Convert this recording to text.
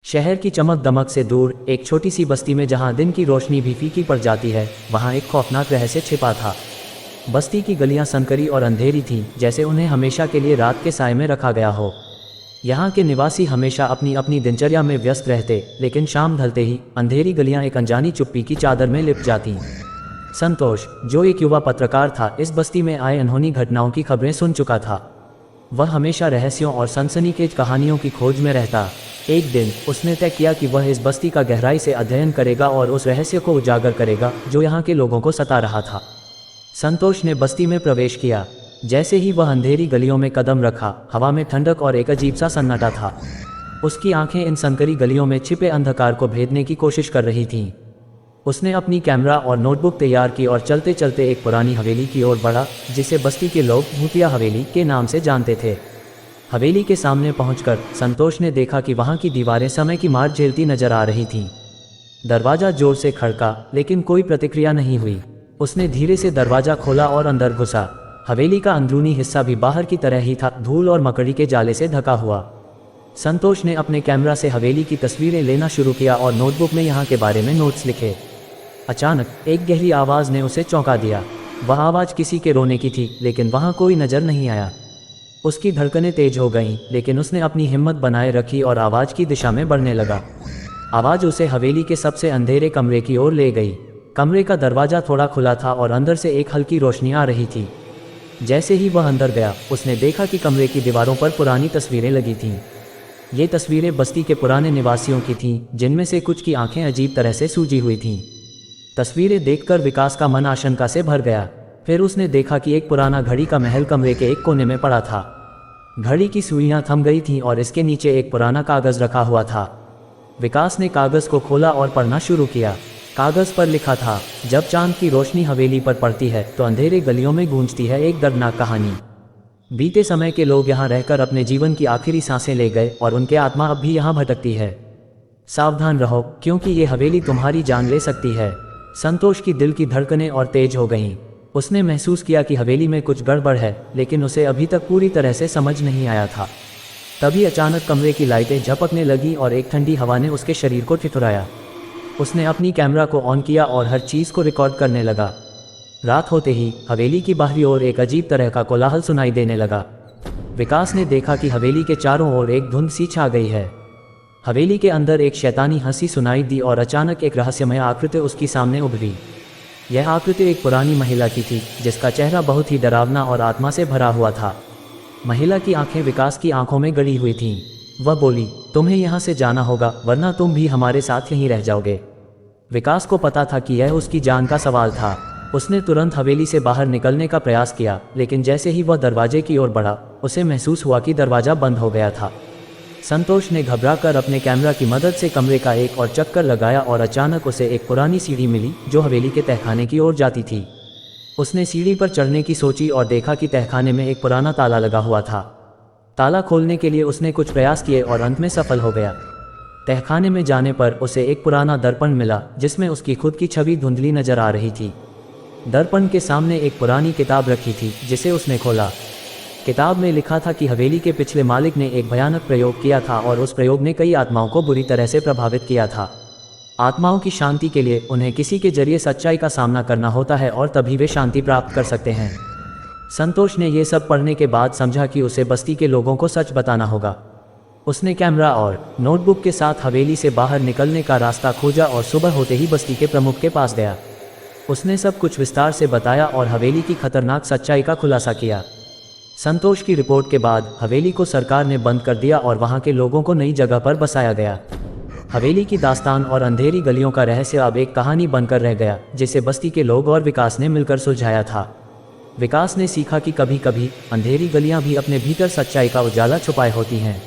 शहर की चमक दमक से दूर एक छोटी सी बस्ती में जहां दिन की रोशनी भी फीकी पड़ जाती है, वहां एक खौफनाक रहस्य छिपा था। बस्ती की गलियां संकरी और अंधेरी थीं, जैसे उन्हें हमेशा के लिए रात के साए में रखा गया हो। यहाँ के निवासी हमेशा अपनी अपनी दिनचर्या में व्यस्त रहते, लेकिन शाम ढलते ही अंधेरी गलियां एक अनजानी चुप्पी की चादर में लिपट जाती। संतोष, जो एक युवा पत्रकार था, इस बस्ती में आए अनहोनी घटनाओं की खबरें सुन चुका था। वह हमेशा रहस्यों और सनसनीखेज कहानियों की खोज में रहता। एक दिन उसने तय किया कि वह इस बस्ती का गहराई से अध्ययन करेगा और उस रहस्य को उजागर करेगा जो यहाँ के लोगों को सता रहा था। संतोष ने बस्ती में प्रवेश किया। जैसे ही वह अंधेरी गलियों में कदम रखा, हवा में ठंडक और एक अजीब सा सन्नाटा था। उसकी आंखें इन संकरी गलियों में छिपे अंधकार को भेदने की कोशिश कर रही थीं। उसने अपनी कैमरा और नोटबुक तैयार की और चलते चलते एक पुरानी हवेली की ओर बढ़ा, जिसे बस्ती के लोग भूतिया हवेली के नाम से जानते थे। हवेली के सामने पहुंचकर संतोष ने देखा कि वहां की दीवारें समय की मार झेलती नजर आ रही थीं। दरवाज़ा जोर से खड़का, लेकिन कोई प्रतिक्रिया नहीं हुई। उसने धीरे से दरवाज़ा खोला और अंदर घुसा। हवेली का अंदरूनी हिस्सा भी बाहर की तरह ही था, धूल और मकड़ी के जाले से ढका हुआ। संतोष ने अपने कैमरा से हवेली की तस्वीरें लेना शुरू किया और नोटबुक में यहाँ के बारे में नोट्स लिखे। अचानक एक गहरी आवाज़ ने उसे चौंका दिया। वह आवाज़ किसी के रोने की थी, लेकिन वहाँ कोई नज़र नहीं आया। उसकी धड़कनें तेज हो गईं, लेकिन उसने अपनी हिम्मत बनाए रखी और आवाज़ की दिशा में बढ़ने लगा। आवाज़ उसे हवेली के सबसे अंधेरे कमरे की ओर ले गई। कमरे का दरवाज़ा थोड़ा खुला था और अंदर से एक हल्की रोशनी आ रही थी। जैसे ही वह अंदर गया, उसने देखा कि कमरे की दीवारों पर पुरानी तस्वीरें लगी थीं। ये तस्वीरें बस्ती के पुराने निवासियों की थीं, जिनमें से कुछ की आंखें अजीब तरह से सूजी हुई थीं। तस्वीरें देखकर विकास का मन आशंका से भर गया। फिर उसने देखा कि एक पुराना घड़ी का महल कमरे के एक कोने में पड़ा था। घड़ी की सुइयां थम गई थीं और इसके नीचे एक पुराना कागज़ रखा हुआ था। विकास ने कागज़ को खोला और पढ़ना शुरू किया। कागज़ पर लिखा था, जब चांद की रोशनी हवेली पर पड़ती है तो अंधेरे गलियों में गूंजती है एक दर्दनाक कहानी। बीते समय के लोग यहाँ रहकर अपने जीवन की आखिरी सांसें ले गए और उनके आत्मा अब भी यहाँ भटकती है। सावधान रहो, क्योंकि ये हवेली तुम्हारी जान ले सकती है। संतोष की दिल की धड़कनें और तेज हो गईं। उसने महसूस किया कि हवेली में कुछ गड़बड़ है, लेकिन उसे अभी तक पूरी तरह से समझ नहीं आया था। तभी अचानक कमरे की लाइटें झपकने लगी और एक ठंडी हवा ने उसके शरीर को ठिठुराया। उसने अपनी कैमरा को ऑन किया और हर चीज़ को रिकॉर्ड करने लगा। रात होते ही हवेली की बाहरी ओर एक अजीब तरह का कोलाहल सुनाई देने लगा। विकास ने देखा कि हवेली के चारों ओर एक धुंध सी छा गई है। हवेली के अंदर एक शैतानी हंसी सुनाई दी और अचानक एक रहस्यमय आकृति उसके सामने उभरी। यह आकृति एक पुरानी महिला की थी, जिसका चेहरा बहुत ही डरावना और आत्मा से भरा हुआ था। महिला की आंखें विकास की आंखों में गड़ी हुई थीं। वह बोली, तुम्हें यहाँ से जाना होगा, वरना तुम भी हमारे साथ यहीं रह जाओगे। विकास को पता था कि यह उसकी जान का सवाल था। उसने तुरंत हवेली से बाहर निकलने का प्रयास किया, लेकिन जैसे ही वह दरवाजे की ओर बढ़ा, उसे महसूस हुआ कि दरवाज़ा बंद हो गया था। संतोष ने घबराकर अपने कैमरा की मदद से कमरे का एक और चक्कर लगाया और अचानक उसे एक पुरानी सीढ़ी मिली जो हवेली के तहखाने की ओर जाती थी। उसने सीढ़ी पर चढ़ने की सोची और देखा कि तहखाने में एक पुराना ताला लगा हुआ था। ताला खोलने के लिए उसने कुछ प्रयास किए और अंत में सफल हो गया। तहखाने में जाने पर उसे एक पुराना दर्पण मिला, जिसमें उसकी खुद की छवि धुंधली नजर आ रही थी। दर्पण के सामने एक पुरानी किताब रखी थी, जिसे उसने खोला। किताब में लिखा था कि हवेली के पिछले मालिक ने एक भयानक प्रयोग किया था और उस प्रयोग ने कई आत्माओं को बुरी तरह से प्रभावित किया था। आत्माओं की शांति के लिए उन्हें किसी के जरिए सच्चाई का सामना करना होता है और तभी वे शांति प्राप्त कर सकते हैं। संतोष ने ये सब पढ़ने के बाद समझा कि उसे बस्ती के लोगों को सच बताना होगा। उसने कैमरा और नोटबुक के साथ हवेली से बाहर निकलने का रास्ता खोजा और सुबह होते ही बस्ती के प्रमुख के पास गया। उसने सब कुछ विस्तार से बताया और हवेली की खतरनाक सच्चाई का खुलासा किया। संतोष की रिपोर्ट के बाद हवेली को सरकार ने बंद कर दिया और वहां के लोगों को नई जगह पर बसाया गया। हवेली की दास्तान और अंधेरी गलियों का रहस्य अब एक कहानी बनकर रह गया, जिसे बस्ती के लोग और विकास ने मिलकर सुलझाया था। विकास ने सीखा कि कभी कभी अंधेरी गलियां भी अपने भीतर सच्चाई का उजाला छुपाए होती हैं।